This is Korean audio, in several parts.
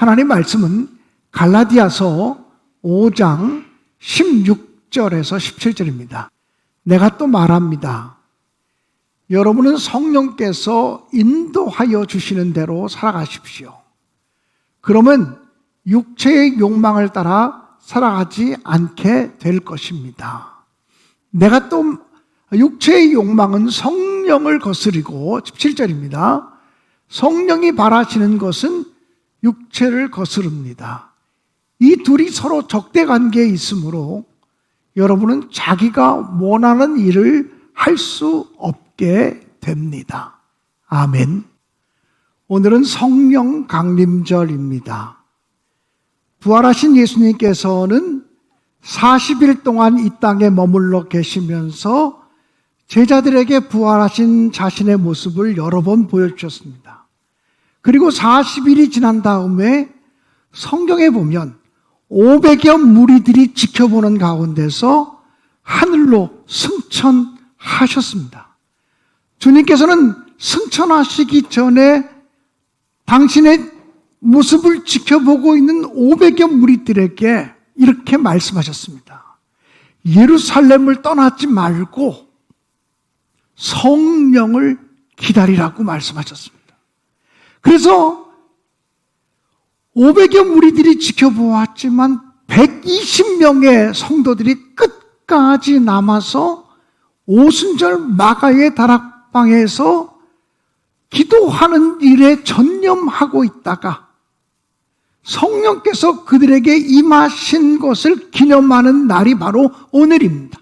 하나님 말씀은 갈라디아서 5장 16절에서 17절입니다. 내가 또 말합니다. 여러분은 성령께서 인도하여 주시는 대로 살아가십시오. 그러면 육체의 욕망을 따라 살아가지 않게 될 것입니다. 내가 또 육체의 욕망은 성령을 거스리고 17절입니다. 성령이 바라시는 것은 육체를 거스릅니다. 이 둘이 서로 적대 관계에 있으므로 여러분은 자기가 원하는 일을 할 수 없게 됩니다. 아멘. 오늘은 성령 강림절입니다. 부활하신 예수님께서는 40일 동안 이 땅에 머물러 계시면서 제자들에게 부활하신 자신의 모습을 여러 번 보여주셨습니다. 그리고 40일이 지난 다음에 성경에 보면 500여 무리들이 지켜보는 가운데서 하늘로 승천하셨습니다. 주님께서는 승천하시기 전에 당신의 모습을 지켜보고 있는 500여 무리들에게 이렇게 말씀하셨습니다. 예루살렘을 떠나지 말고 성령을 기다리라고 말씀하셨습니다. 그래서 500여 무리들이 지켜보았지만 120명의 성도들이 끝까지 남아서 오순절 마가의 다락방에서 기도하는 일에 전념하고 있다가 성령께서 그들에게 임하신 것을 기념하는 날이 바로 오늘입니다.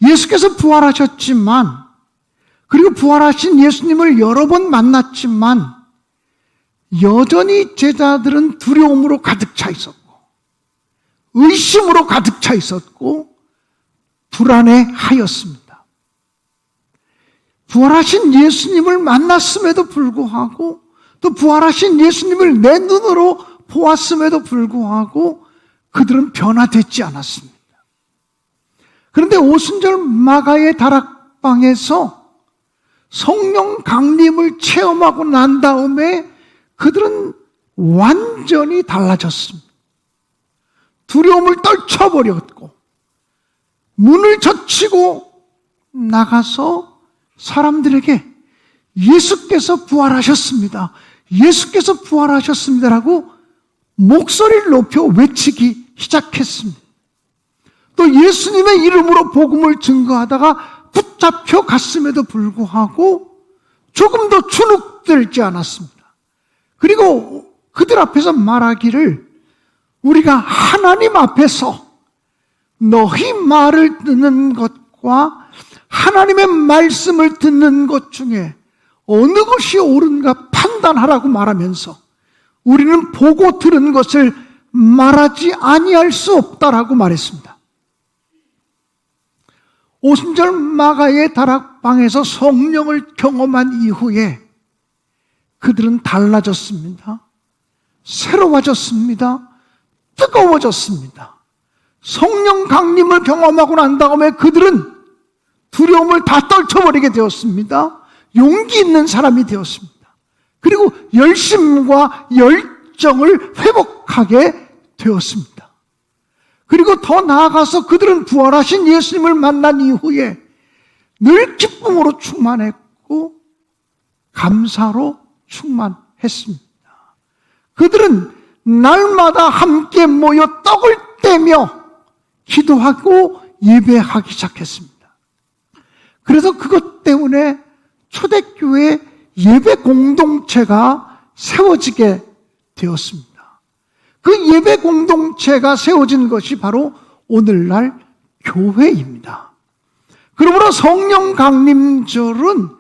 예수께서 부활하셨지만, 그리고 부활하신 예수님을 여러 번 만났지만 여전히 제자들은 두려움으로 가득 차 있었고 의심으로 가득 차 있었고 불안해하였습니다. 부활하신 예수님을 만났음에도 불구하고 또 부활하신 예수님을 내 눈으로 보았음에도 불구하고 그들은 변화되지 않았습니다. 그런데 오순절 마가의 다락방에서 성령 강림을 체험하고 난 다음에 그들은 완전히 달라졌습니다. 두려움을 떨쳐버렸고 문을 젖히고 나가서 사람들에게 예수께서 부활하셨습니다. 예수께서 부활하셨습니다라고 목소리를 높여 외치기 시작했습니다. 또 예수님의 이름으로 복음을 증거하다가 붙잡혀 갔음에도 불구하고 조금도 주눅들지 않았습니다. 그리고 그들 앞에서 말하기를 우리가 하나님 앞에서 너희 말을 듣는 것과 하나님의 말씀을 듣는 것 중에 어느 것이 옳은가 판단하라고 말하면서 우리는 보고 들은 것을 말하지 아니할 수 없다라고 말했습니다. 오순절 마가의 다락방에서 성령을 경험한 이후에 그들은 달라졌습니다. 새로워졌습니다. 뜨거워졌습니다. 성령 강림을 경험하고 난 다음에 그들은 두려움을 다 떨쳐버리게 되었습니다. 용기 있는 사람이 되었습니다. 그리고 열심과 열정을 회복하게 되었습니다. 그리고 더 나아가서 그들은 부활하신 예수님을 만난 이후에 늘 기쁨으로 충만했고 감사로 충만했습니다. 그들은 날마다 함께 모여 떡을 떼며 기도하고 예배하기 시작했습니다. 그래서 그것 때문에 초대교회 예배 공동체가 세워지게 되었습니다. 그 예배 공동체가 세워진 것이 바로 오늘날 교회입니다. 그러므로 성령 강림절은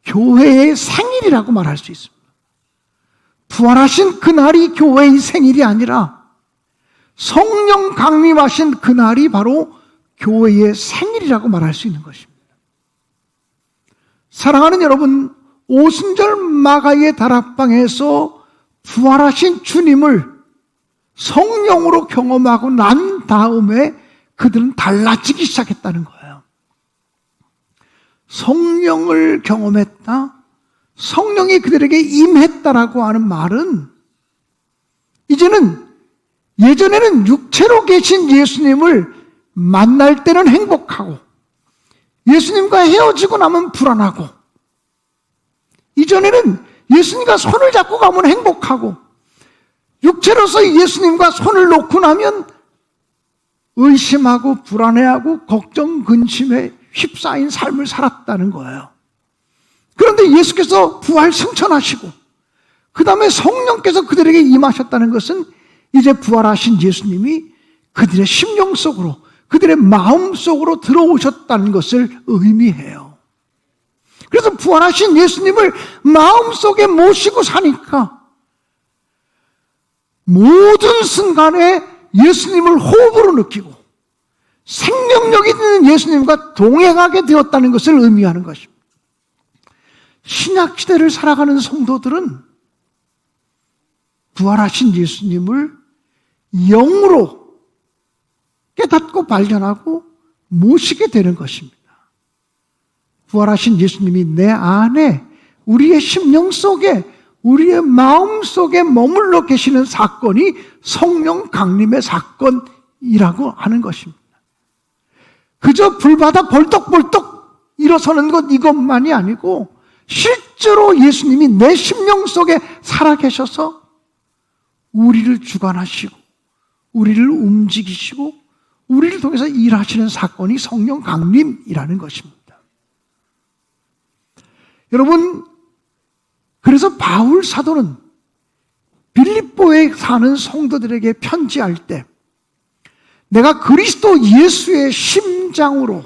교회의 생일이라고 말할 수 있습니다. 부활하신 그날이 교회의 생일이 아니라 성령 강림하신 그날이 바로 교회의 생일이라고 말할 수 있는 것입니다. 사랑하는 여러분, 오순절 마가의 다락방에서 부활하신 주님을 성령으로 경험하고 난 다음에 그들은 달라지기 시작했다는 거예요. 성령을 경험했다, 성령이 그들에게 임했다라고 하는 말은 예전에는 육체로 계신 예수님을 만날 때는 행복하고 예수님과 헤어지고 나면 불안하고, 이전에는 예수님과 손을 잡고 가면 행복하고 육체로서 예수님과 손을 놓고 나면 의심하고 불안해하고 걱정, 근심에 휩싸인 삶을 살았다는 거예요. 그런데 예수께서 부활 승천하시고 그 다음에 성령께서 그들에게 임하셨다는 것은 이제 부활하신 예수님이 그들의 심령 속으로, 그들의 마음 속으로 들어오셨다는 것을 의미해요. 그래서 부활하신 예수님을 마음속에 모시고 사니까 모든 순간에 예수님을 호흡으로 느끼고 생명력이 있는 예수님과 동행하게 되었다는 것을 의미하는 것입니다. 신약시대를 살아가는 성도들은 부활하신 예수님을 영으로 깨닫고 발견하고 모시게 되는 것입니다. 부활하신 예수님이 내 안에, 우리의 심령 속에, 우리의 마음 속에 머물러 계시는 사건이 성령 강림의 사건이라고 하는 것입니다. 그저 불바다 벌떡벌떡 일어서는 것 이것만이 아니고 실제로 예수님이 내 심령 속에 살아계셔서 우리를 주관하시고 우리를 움직이시고 우리를 통해서 일하시는 사건이 성령 강림이라는 것입니다. 여러분, 그래서 바울 사도는 빌립보에 사는 성도들에게 편지할 때 내가 그리스도 예수의 심장으로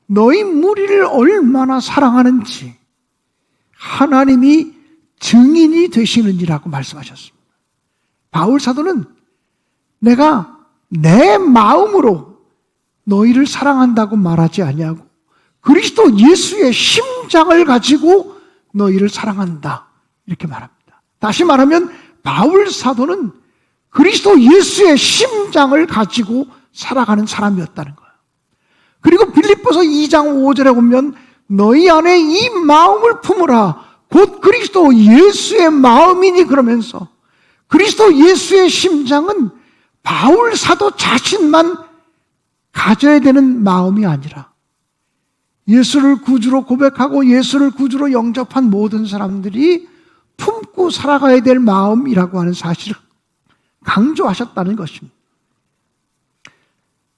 너희 무리를 얼마나 사랑하는지 하나님이 증인이 되시느니라고 말씀하셨습니다. 바울 사도는 내가 내 마음으로 너희를 사랑한다고 말하지 아니하고 그리스도 예수의 심장을 가지고 너희를 사랑한다, 이렇게 말합니다. 다시 말하면 바울 사도는 그리스도 예수의 심장을 가지고 살아가는 사람이었다는 거예요. 그리고 빌립보서 2장 5절에 보면 너희 안에 이 마음을 품으라 곧 그리스도 예수의 마음이니 그러면서 그리스도 예수의 심장은 바울 사도 자신만 가져야 되는 마음이 아니라 예수를 구주로 고백하고 예수를 구주로 영접한 모든 사람들이 품고 살아가야 될 마음이라고 하는 사실을 강조하셨다는 것입니다.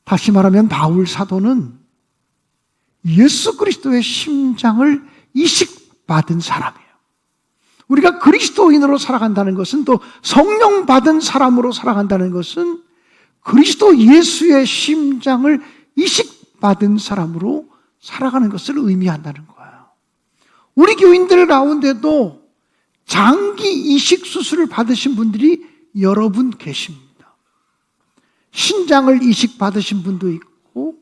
다시 말하면 바울 사도는 예수 그리스도의 심장을 이식받은 사람이에요. 우리가 그리스도인으로 살아간다는 것은, 또 성령 받은 사람으로 살아간다는 것은 그리스도 예수의 심장을 이식받은 사람으로 살아가는 것을 의미한다는 거예요. 우리 교인들 가운데도 장기 이식 수술을 받으신 분들이 여러 분 계십니다. 신장을 이식받으신 분도 있고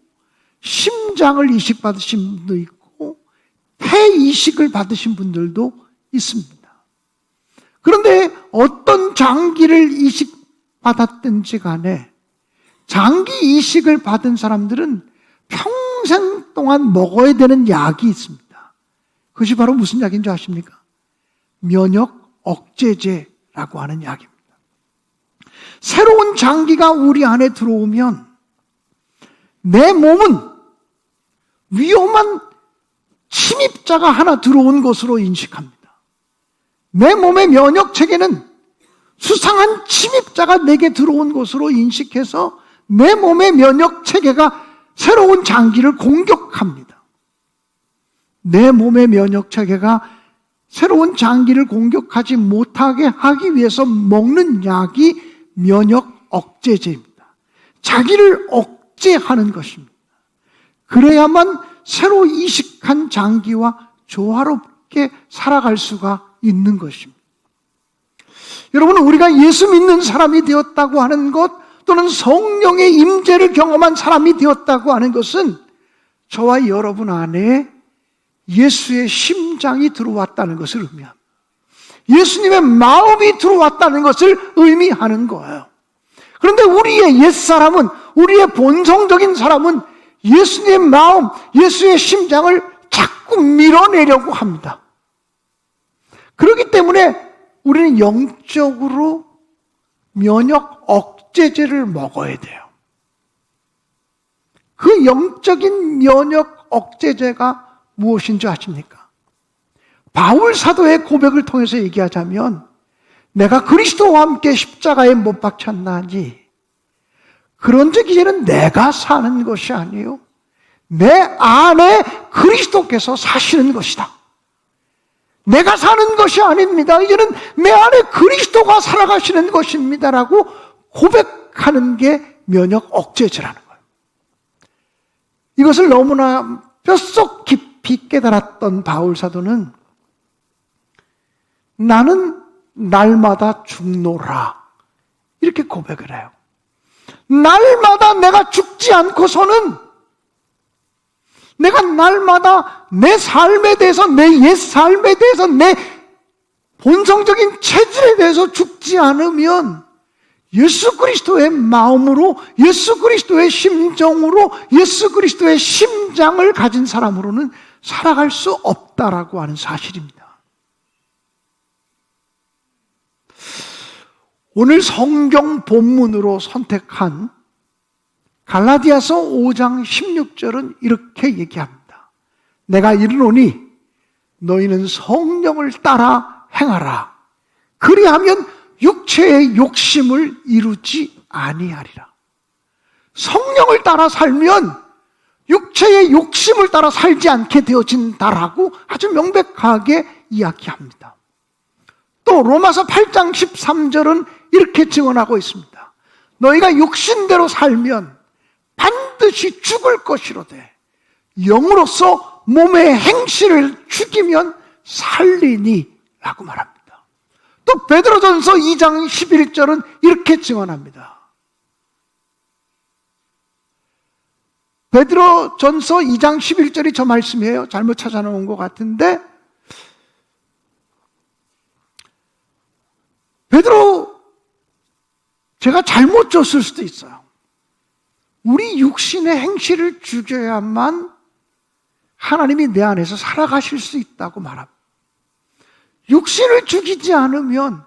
심장을 이식받으신 분도 있고 폐 이식을 받으신 분들도 있습니다. 그런데 어떤 장기를 이식받았든지 간에 장기 이식을 받은 사람들은 평생 동안 먹어야 되는 약이 있습니다. 그것이 바로 무슨 약인 줄 아십니까? 면역 억제제라고 하는 약입니다. 새로운 장기가 우리 안에 들어오면 내 몸은 위험한 침입자가 하나 들어온 것으로 인식합니다. 내 몸의 면역 체계는 수상한 침입자가 내게 들어온 것으로 인식해서 내 몸의 면역 체계가 새로운 장기를 공격합니다. 내 몸의 면역 체계가 새로운 장기를 공격하지 못하게 하기 위해서 먹는 약이 면역 억제제입니다. 자기를 억제하는 것입니다. 그래야만 새로 이식한 장기와 조화롭게 살아갈 수가 있는 것입니다. 여러분, 우리가 예수 믿는 사람이 되었다고 하는 것, 또는 성령의 임재를 경험한 사람이 되었다고 하는 것은 저와 여러분 안에 예수의 심장이 들어왔다는 것을 의미합니다. 예수님의 마음이 들어왔다는 것을 의미하는 거예요. 그런데 우리의 옛사람은, 우리의 본성적인 사람은 예수님의 마음, 예수의 심장을 자꾸 밀어내려고 합니다. 그렇기 때문에 우리는 영적으로 면역 억제제를 먹어야 돼요. 그 영적인 면역 억제제가 무엇인 줄 아십니까? 바울 사도의 고백을 통해서 얘기하자면 내가 그리스도와 함께 십자가에 못 박혔나니 그런즉 이제는 내가 사는 것이 아니요 내 안에 그리스도께서 사시는 것이다. 내가 사는 것이 아닙니다. 이제는 내 안에 그리스도가 살아가시는 것입니다라고 고백하는 게 면역 억제제라는 거예요. 이것을 너무나 뼛속 깊이 깨달았던 바울 사도는 나는 날마다 죽노라 이렇게 고백을 해요. 날마다 내가 죽지 않고서는 내가 날마다 내 삶에 대해서, 내 옛 삶에 대해서, 내 본성적인 체질에 대해서 죽지 않으면 예수 그리스도의 마음으로, 예수 그리스도의 심정으로, 예수 그리스도의 심장을 가진 사람으로는 살아갈 수 없다라고 하는 사실입니다. 오늘 성경 본문으로 선택한 갈라디아서 5장 16절은 이렇게 얘기합니다. 내가 이르노니 너희는 성령을 따라 행하라. 그리하면 육체의 욕심을 이루지 아니하리라. 성령을 따라 살면 육체의 욕심을 따라 살지 않게 되어진다라고 아주 명백하게 이야기합니다. 또 로마서 8장 13절은 이렇게 증언하고 있습니다. 너희가 육신대로 살면 반드시 죽을 것이로되 영으로서 몸의 행실을 죽이면 살리니 라고 말합니다. 또 베드로전서 2장 11절은 이렇게 증언합니다. 베드로전서 2장 11절이 저 말씀이에요. 잘못 찾아놓은 것 같은데 베드로 제가 잘못 줬을 수도 있어요. 우리 육신의 행실을 죽여야만 하나님이 내 안에서 살아가실 수 있다고 말합니다. 육신을 죽이지 않으면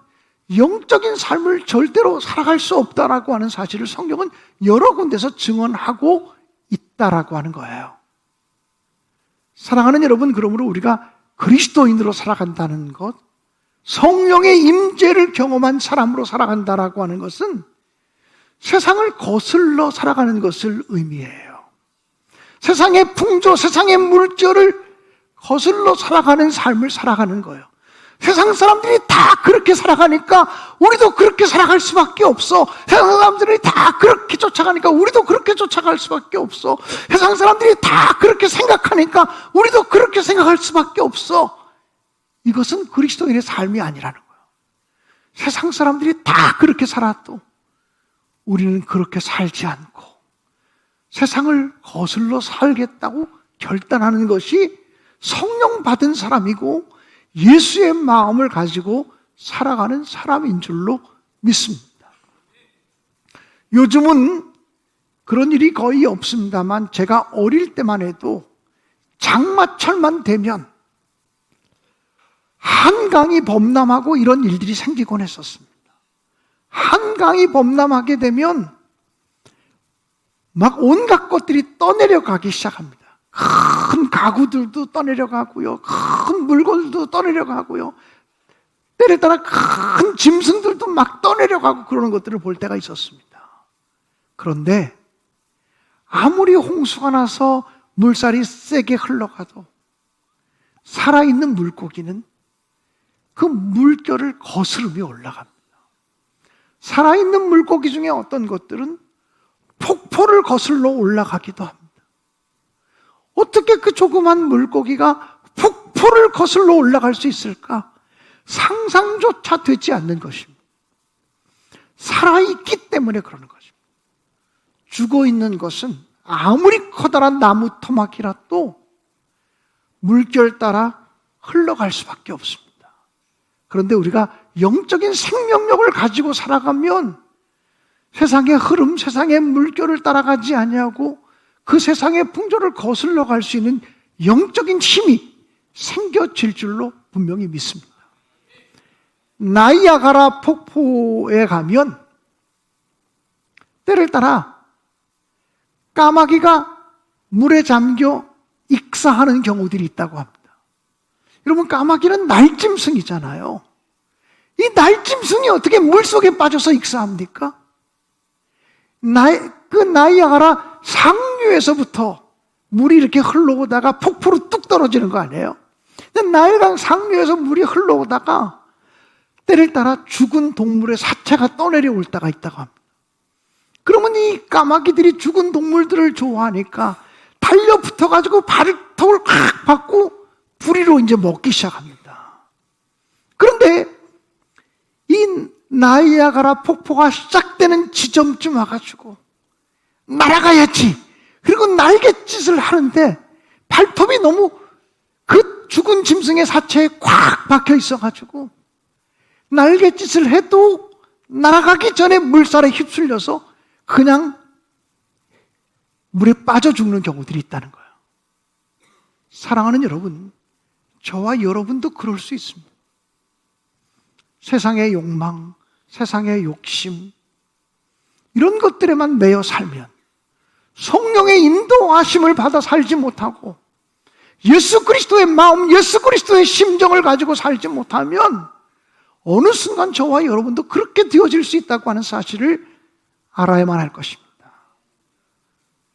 영적인 삶을 절대로 살아갈 수 없다라고 하는 사실을 성경은 여러 군데서 증언하고 있다라고 하는 거예요. 사랑하는 여러분, 그러므로 우리가 그리스도인으로 살아간다는 것, 성령의 임재를 경험한 사람으로 살아간다라고 하는 것은 세상을 거슬러 살아가는 것을 의미해요. 세상의 풍조, 세상의 물결을 거슬러 살아가는 삶을 살아가는 거예요. 세상 사람들이 다 그렇게 살아가니까 우리도 그렇게 살아갈 수밖에 없어. 세상 사람들이 다 그렇게 쫓아가니까 우리도 그렇게 쫓아갈 수밖에 없어. 세상 사람들이 다 그렇게 생각하니까 우리도 그렇게 생각할 수밖에 없어. 이것은 그리스도인의 삶이 아니라는 거예요. 세상 사람들이 다 그렇게 살아도 우리는 그렇게 살지 않고 세상을 거슬러 살겠다고 결단하는 것이 성령 받은 사람이고 예수의 마음을 가지고 살아가는 사람인 줄로 믿습니다. 요즘은 그런 일이 거의 없습니다만 제가 어릴 때만 해도 장마철만 되면 한강이 범람하고 이런 일들이 생기곤 했었습니다. 한강이 범람하게 되면 막 온갖 것들이 떠내려가기 시작합니다. 큰 가구들도 떠내려가고요. 큰 물건들도 떠내려가고요. 때에 따라 큰 짐승들도 막 떠내려가고 그러는 것들을 볼 때가 있었습니다. 그런데 아무리 홍수가 나서 물살이 세게 흘러가도 살아있는 물고기는 그 물결을 거스르며 올라갑니다. 살아있는 물고기 중에 어떤 것들은 폭포를 거슬러 올라가기도 합니다. 어떻게 그 조그만 물고기가 폭포를 거슬러 올라갈 수 있을까? 상상조차 되지 않는 것입니다. 살아있기 때문에 그러는 것입니다. 죽어있는 것은 아무리 커다란 나무 토막이라도 물결 따라 흘러갈 수밖에 없습니다. 그런데 우리가 영적인 생명력을 가지고 살아가면 세상의 흐름, 세상의 물결을 따라가지 아니하고 그 세상의 풍조를 거슬러 갈 수 있는 영적인 힘이 생겨질 줄로 분명히 믿습니다. 나이아가라 폭포에 가면 때를 따라 까마귀가 물에 잠겨 익사하는 경우들이 있다고 합니다. 여러분, 까마귀는 날짐승이잖아요. 이 날짐승이 어떻게 물속에 빠져서 익사합니까? 그 나이아가라 상류에서부터 물이 이렇게 흘러오다가 폭포로 뚝 떨어지는 거 아니에요? 나일강 상류에서 물이 흘러오다가 때를 따라 죽은 동물의 사체가 떠내려올 때가 있다고 합니다. 그러면 이 까마귀들이 죽은 동물들을 좋아하니까 달려붙어가지고 발톱을 콱 받고 부리로 이제 먹기 시작합니다. 그런데 이 나이아가라 폭포가 시작되는 지점쯤 와가지고 날아가야지. 그리고 날갯짓을 하는데 발톱이 너무 그 죽은 짐승의 사체에 꽉 박혀 있어가지고 날갯짓을 해도 날아가기 전에 물살에 휩쓸려서 그냥 물에 빠져 죽는 경우들이 있다는 거예요. 사랑하는 여러분, 저와 여러분도 그럴 수 있습니다. 세상의 욕망, 세상의 욕심, 이런 것들에만 매여 살면 성령의 인도하심을 받아 살지 못하고 예수 그리스도의 마음, 예수 그리스도의 심정을 가지고 살지 못하면 어느 순간 저와 여러분도 그렇게 되어질 수 있다고 하는 사실을 알아야만 할 것입니다.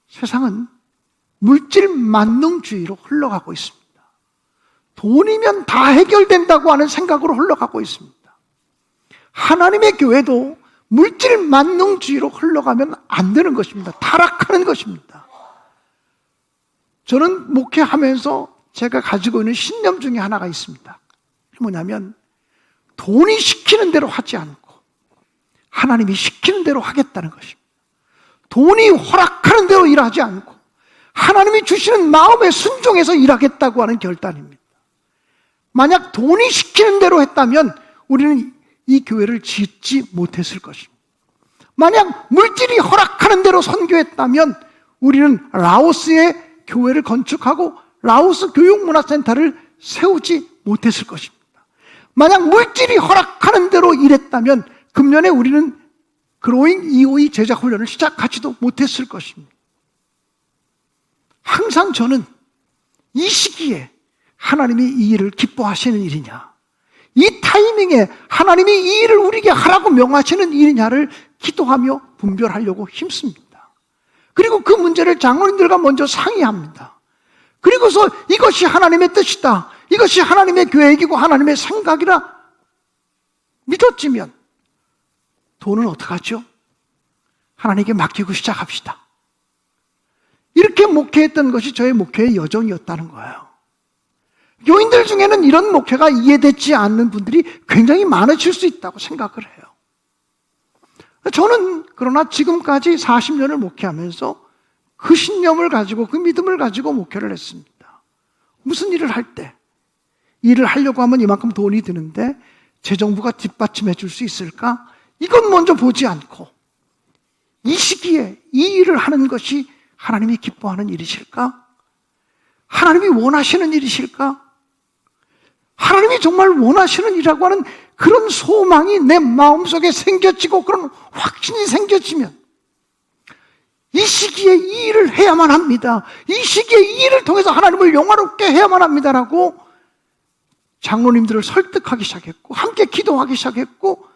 세상은 물질 만능주의로 흘러가고 있습니다. 돈이면 다 해결된다고 하는 생각으로 흘러가고 있습니다. 하나님의 교회도 물질 만능주의로 흘러가면 안 되는 것입니다. 타락하는 것입니다. 저는 목회하면서 제가 가지고 있는 신념 중에 하나가 있습니다. 뭐냐면 돈이 시키는 대로 하지 않고 하나님이 시키는 대로 하겠다는 것입니다. 돈이 허락하는 대로 일하지 않고 하나님이 주시는 마음에 순종해서 일하겠다고 하는 결단입니다. 만약 돈이 시키는 대로 했다면 우리는 이 교회를 짓지 못했을 것입니다. 만약 물질이 허락하는 대로 선교했다면 우리는 라오스에 교회를 건축하고 라오스 교육문화센터를 세우지 못했을 것입니다. 만약 물질이 허락하는 대로 일했다면 금년에 우리는 그로잉 EOE 제자훈련을 시작하지도 못했을 것입니다. 항상 저는 이 시기에 하나님이 이 일을 기뻐하시는 일이냐, 이 타이밍에 하나님이 이 일을 우리에게 하라고 명하시는 일이냐를 기도하며 분별하려고 힘씁니다. 그리고 그 문제를 장로님들과 먼저 상의합니다. 그리고서 이것이 하나님의 뜻이다, 이것이 하나님의 계획이고 하나님의 생각이라 믿어지면 돈은 어떡하죠? 하나님께 맡기고 시작합시다. 이렇게 목회했던 것이 저의 목회의 여정이었다는 거예요. 교인들 중에는 이런 목회가 이해되지 않는 분들이 굉장히 많으실 수 있다고 생각을 해요. 저는 그러나 지금까지 40년을 목회하면서 그 신념을 가지고 그 믿음을 가지고 목회를 했습니다. 무슨 일을 할 때 일을 하려고 하면 이만큼 돈이 드는데 재정부가 뒷받침해 줄 수 있을까? 이건 먼저 보지 않고 이 시기에 이 일을 하는 것이 하나님이 기뻐하는 일이실까? 하나님이 원하시는 일이실까? 하나님이 정말 원하시는 일이라고 하는 그런 소망이 내 마음속에 생겨지고 그런 확신이 생겨지면 이 시기에 이 일을 해야만 합니다. 이 시기에 이 일을 통해서 하나님을 영화롭게 해야만 합니다라고 장로님들을 설득하기 시작했고 함께 기도하기 시작했고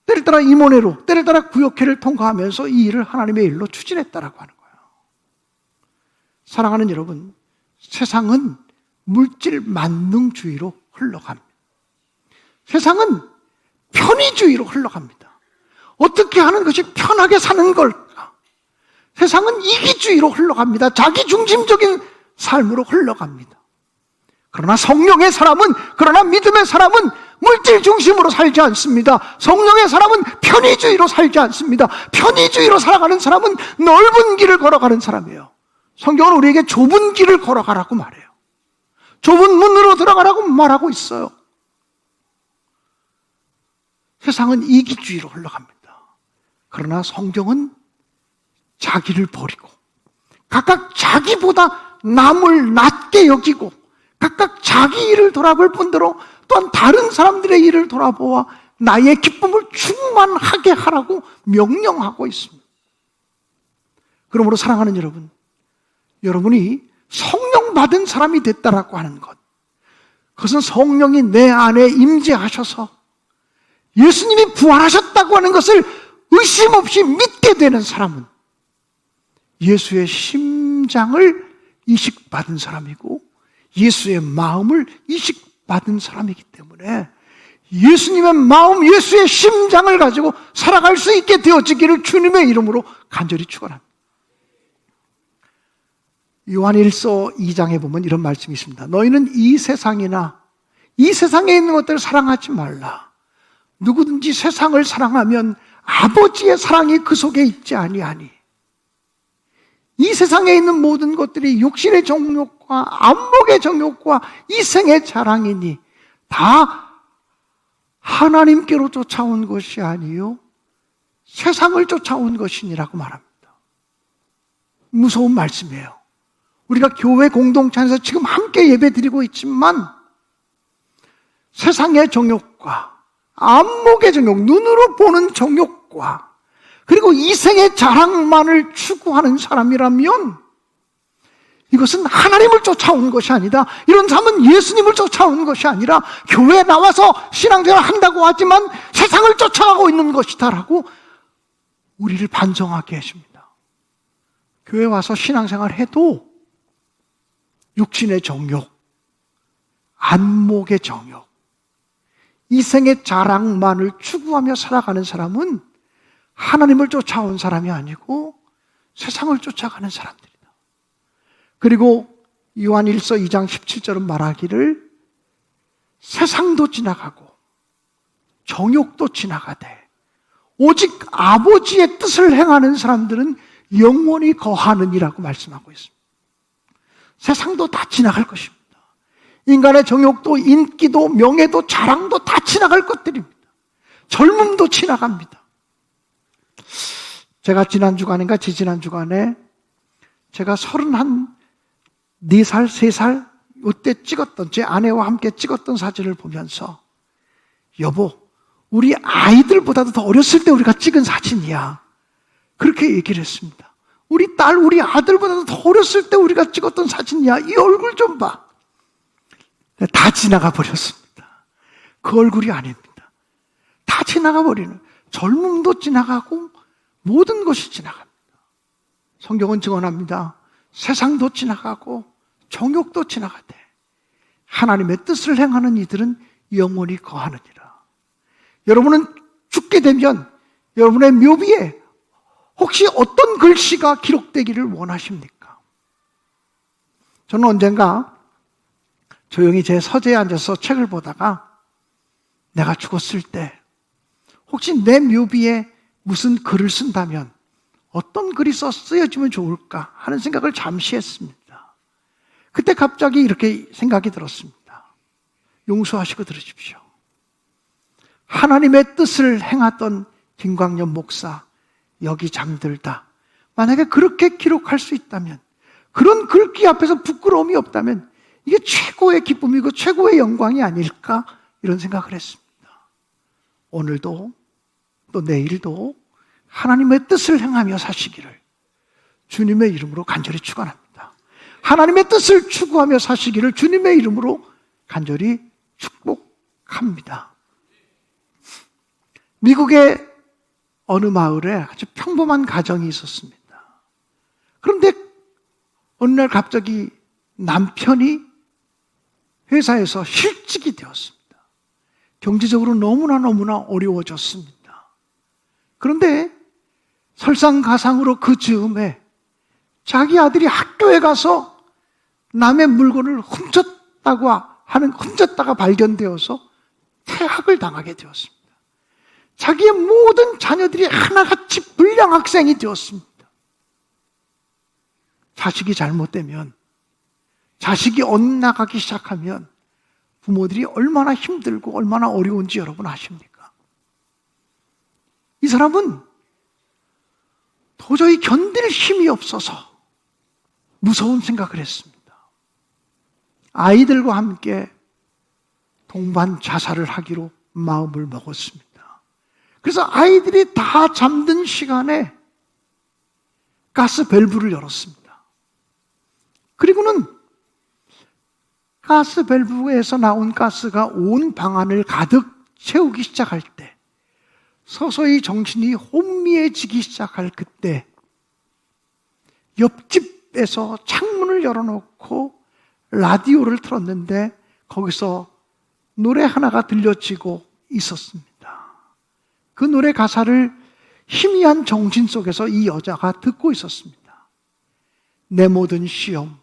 때를 따라 임원회로, 때를 따라 구역회를 통과하면서 이 일을 하나님의 일로 추진했다라고 하는 거예요. 사랑하는 여러분, 세상은 물질 만능주의로 흘러갑니다. 세상은 편의주의로 흘러갑니다. 어떻게 하는 것이 편하게 사는 걸까? 세상은 이기주의로 흘러갑니다. 자기중심적인 삶으로 흘러갑니다. 그러나 성령의 사람은, 그러나 믿음의 사람은 물질 중심으로 살지 않습니다. 성령의 사람은 편의주의로 살지 않습니다. 편의주의로 살아가는 사람은 넓은 길을 걸어가는 사람이에요. 성경은 우리에게 좁은 길을 걸어가라고 말해요. 좁은 문으로 들어가라고 말하고 있어요. 세상은 이기주의로 흘러갑니다. 그러나 성경은 자기를 버리고 각각 자기보다 남을 낮게 여기고 각각 자기 일을 돌아볼 뿐더러 또한 다른 사람들의 일을 돌아보아 나의 기쁨을 충만하게 하라고 명령하고 있습니다. 그러므로 사랑하는 여러분, 여러분이 성령 받은 사람이 됐다라고 하는 것, 그것은 성령이 내 안에 임재하셔서 예수님이 부활하셨다고 하는 것을 의심 없이 믿게 되는 사람은 예수의 심장을 이식받은 사람이고 예수의 마음을 이식받은 사람이기 때문에 예수님의 마음, 예수의 심장을 가지고 살아갈 수 있게 되어지기를 주님의 이름으로 간절히 축원합니다. 요한일서 2장에 보면 이런 말씀이 있습니다. 너희는 이 세상이나 이 세상에 있는 것들을 사랑하지 말라. 누구든지 세상을 사랑하면 아버지의 사랑이 그 속에 있지 아니하니. 이 세상에 있는 모든 것들이 육신의 정욕과 안목의 정욕과 이생의 자랑이니 다 하나님께로 쫓아온 것이 아니요 세상을 쫓아온 것이니라고 말합니다. 무서운 말씀이에요. 우리가 교회 공동체 안에서 지금 함께 예배드리고 있지만 세상의 정욕과 안목의 정욕, 눈으로 보는 정욕과 그리고 이생의 자랑만을 추구하는 사람이라면 이것은 하나님을 쫓아온 것이 아니다. 이런 사람은 예수님을 쫓아온 것이 아니라 교회에 나와서 신앙생활을 한다고 하지만 세상을 쫓아가고 있는 것이다라고 우리를 반성하게 하십니다. 교회 와서 신앙생활을 해도 육신의 정욕, 안목의 정욕, 이생의 자랑만을 추구하며 살아가는 사람은 하나님을 쫓아온 사람이 아니고 세상을 쫓아가는 사람들이다. 그리고 요한일서 2장 17절은 말하기를 세상도 지나가고 정욕도 지나가되 오직 아버지의 뜻을 행하는 사람들은 영원히 거하느니라고 말씀하고 있습니다. 세상도 다 지나갈 것입니다. 인간의 정욕도 인기도 명예도 자랑도 다 지나갈 것들입니다. 젊음도 지나갑니다. 제가 지난 주간인가 지지난 주간에 제가 34살, 3살 이때 찍었던 제 아내와 함께 찍었던 사진을 보면서 여보, 우리 아이들보다도 더 어렸을 때 우리가 찍은 사진이야. 그렇게 얘기를 했습니다. 우리 딸, 우리 아들보다도 더 어렸을 때 우리가 찍었던 사진이야. 이 얼굴 좀 봐. 다 지나가 버렸습니다. 그 얼굴이 아닙니다. 다 지나가 버리는, 젊음도 지나가고 모든 것이 지나갑니다. 성경은 증언합니다. 세상도 지나가고 정욕도 지나가되 하나님의 뜻을 행하는 이들은 영원히 거하느니라. 여러분은 죽게 되면 여러분의 묘비에 혹시 어떤 글씨가 기록되기를 원하십니까? 저는 언젠가 조용히 제 서재에 앉아서 책을 보다가 내가 죽었을 때 혹시 내 묘비에 무슨 글을 쓴다면 어떤 글이 쓰여지면 좋을까 하는 생각을 잠시 했습니다. 그때 갑자기 이렇게 생각이 들었습니다. 용서하시고 들으십시오. 하나님의 뜻을 행하던 김광년 목사 여기 잠들다. 만약에 그렇게 기록할 수 있다면, 그런 글귀 앞에서 부끄러움이 없다면 이게 최고의 기쁨이고 최고의 영광이 아닐까 이런 생각을 했습니다. 오늘도 또 내일도 하나님의 뜻을 행하며 사시기를 주님의 이름으로 간절히 축원합니다. 하나님의 뜻을 추구하며 사시기를 주님의 이름으로 간절히 축복합니다. 미국의 어느 마을에 아주 평범한 가정이 있었습니다. 그런데 어느 날 갑자기 남편이 회사에서 실직이 되었습니다. 경제적으로 너무나 어려워졌습니다. 그런데 설상가상으로 그 즈음에 자기 아들이 학교에 가서 남의 물건을 훔쳤다가 발견되어서 퇴학을 당하게 되었습니다. 자기의 모든 자녀들이 하나같이 불량 학생이 되었습니다. 자식이 잘못되면, 자식이 엇나가기 시작하면 부모들이 얼마나 힘들고 얼마나 어려운지 여러분 아십니까? 이 사람은 도저히 견딜 힘이 없어서 무서운 생각을 했습니다. 아이들과 함께 동반 자살을 하기로 마음을 먹었습니다. 그래서 아이들이 다 잠든 시간에 가스 밸브를 열었습니다. 그리고는 가스 밸브에서 나온 가스가 온 방안을 가득 채우기 시작할 때, 서서히 정신이 혼미해지기 시작할 그때, 옆집에서 창문을 열어놓고 라디오를 틀었는데 거기서 노래 하나가 들려지고 있었습니다. 그 노래 가사를 희미한 정신 속에서 이 여자가 듣고 있었습니다. 내 모든 시험,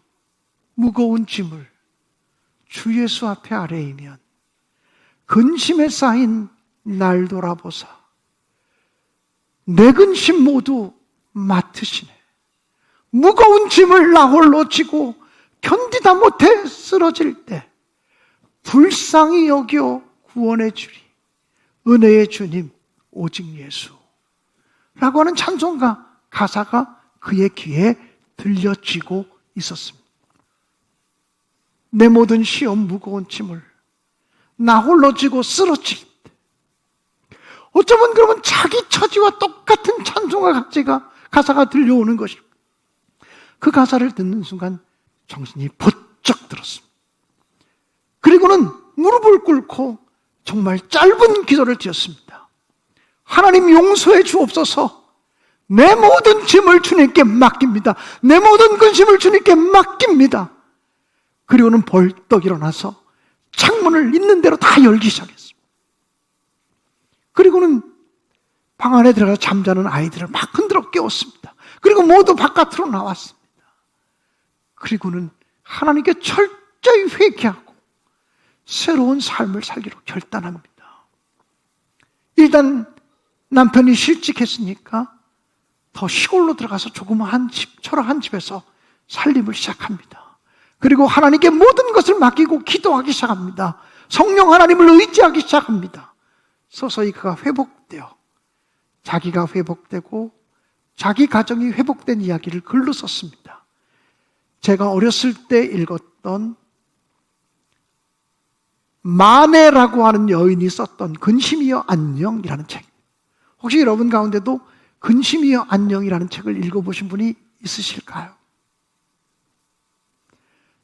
무거운 짐을 주 예수 앞에 아뢰이면 근심에 쌓인 날 돌아보사 내 근심 모두 맡으시네. 무거운 짐을 나 홀로 지고 견디다 못해 쓰러질 때 불쌍히 여겨 구원해 주리. 은혜의 주님 오직 예수 라고 하는 찬송가 가사가 그의 귀에 들려지고 있었습니다. 내 모든 시험 무거운 짐을 나 홀로 지고 쓰러질 때, 어쩌면 그러면 자기 처지와 똑같은 찬송가 가사가 들려오는 것입니다. 그 가사를 듣는 순간 정신이 번쩍 들었습니다. 그리고는 무릎을 꿇고 정말 짧은 기도를 드렸습니다. 하나님 용서해 주옵소서. 내 모든 짐을 주님께 맡깁니다. 내 모든 근심을 주님께 맡깁니다. 그리고는 벌떡 일어나서 창문을 있는 대로 다 열기 시작했습니다. 그리고는 방 안에 들어가서 잠자는 아이들을 막 흔들어 깨웠습니다. 그리고 모두 바깥으로 나왔습니다. 그리고는 하나님께 철저히 회개하고 새로운 삶을 살기로 결단합니다. 일단 남편이 실직했으니까 더 시골로 들어가서 조그마한 집, 초라한 집에서 살림을 시작합니다. 그리고 하나님께 모든 것을 맡기고 기도하기 시작합니다. 성령 하나님을 의지하기 시작합니다. 서서히 그가 회복되어 자기가 회복되고 자기 가정이 회복된 이야기를 글로 썼습니다. 제가 어렸을 때 읽었던 마네라고 하는 여인이 썼던 근심이여 안녕이라는 책. 혹시 여러분 가운데도 근심이여 안녕이라는 책을 읽어보신 분이 있으실까요?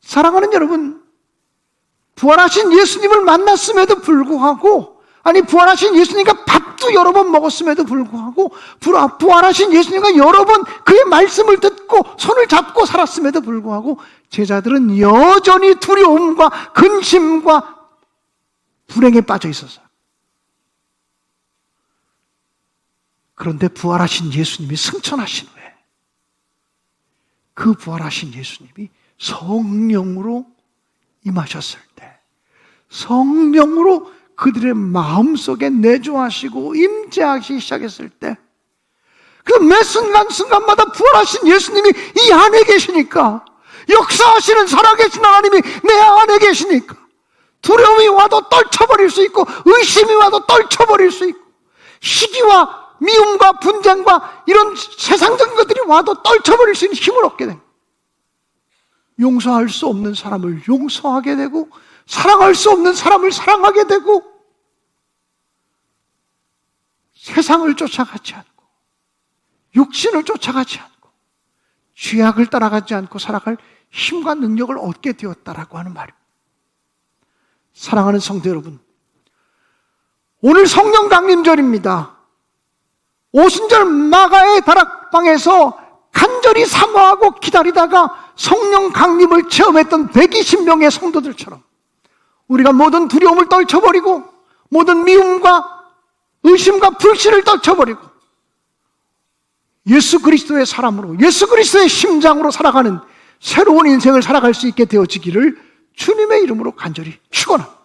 사랑하는 여러분, 부활하신 예수님을 만났음에도 불구하고, 아니 부활하신 예수님과 밥도 여러 번 먹었음에도 불구하고, 부활하신 예수님과 여러 번 그의 말씀을 듣고 손을 잡고 살았음에도 불구하고 제자들은 여전히 두려움과 근심과 불행에 빠져 있었어요. 그런데 부활하신 예수님이 승천하신 후에 그 부활하신 예수님이 성령으로 임하셨을 때, 성령으로 그들의 마음속에 내주하시고 임재하기 시작했을 때, 그 매 순간순간마다 부활하신 예수님이 이 안에 계시니까, 역사하시는 살아계신 하나님이 내 안에 계시니까 두려움이 와도 떨쳐버릴 수 있고, 의심이 와도 떨쳐버릴 수 있고, 시기와 미움과 분쟁과 이런 세상적인 것들이 와도 떨쳐버릴 수 있는 힘을 얻게 됩니다. 용서할 수 없는 사람을 용서하게 되고, 사랑할 수 없는 사람을 사랑하게 되고, 세상을 쫓아가지 않고 육신을 쫓아가지 않고 죄악을 따라가지 않고 살아갈 힘과 능력을 얻게 되었다라고 하는 말입니다. 사랑하는 성도 여러분, 오늘 성령 강림절입니다. 오순절 마가의 다락방에서 간절히 사모하고 기다리다가 성령 강림을 체험했던 120명의 성도들처럼 우리가 모든 두려움을 떨쳐버리고 모든 미움과 의심과 불신을 떨쳐버리고 예수 그리스도의 사람으로, 예수 그리스도의 심장으로 살아가는 새로운 인생을 살아갈 수 있게 되어지기를 주님의 이름으로 간절히 축원합니다.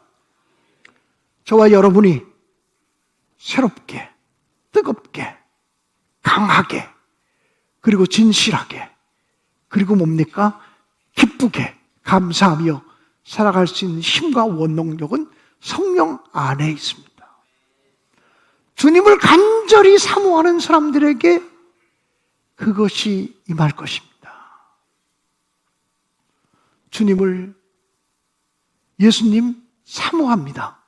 저와 여러분이 새롭게, 뜨겁게, 강하게, 그리고 진실하게, 그리고 뭡니까? 기쁘게, 감사하며 살아갈 수 있는 힘과 원동력은 성령 안에 있습니다. 주님을 간절히 사모하는 사람들에게 그것이 임할 것입니다. 예수님 사모합니다.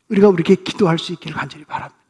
우리가 그렇게 기도할 수 있기를 간절히 바랍니다.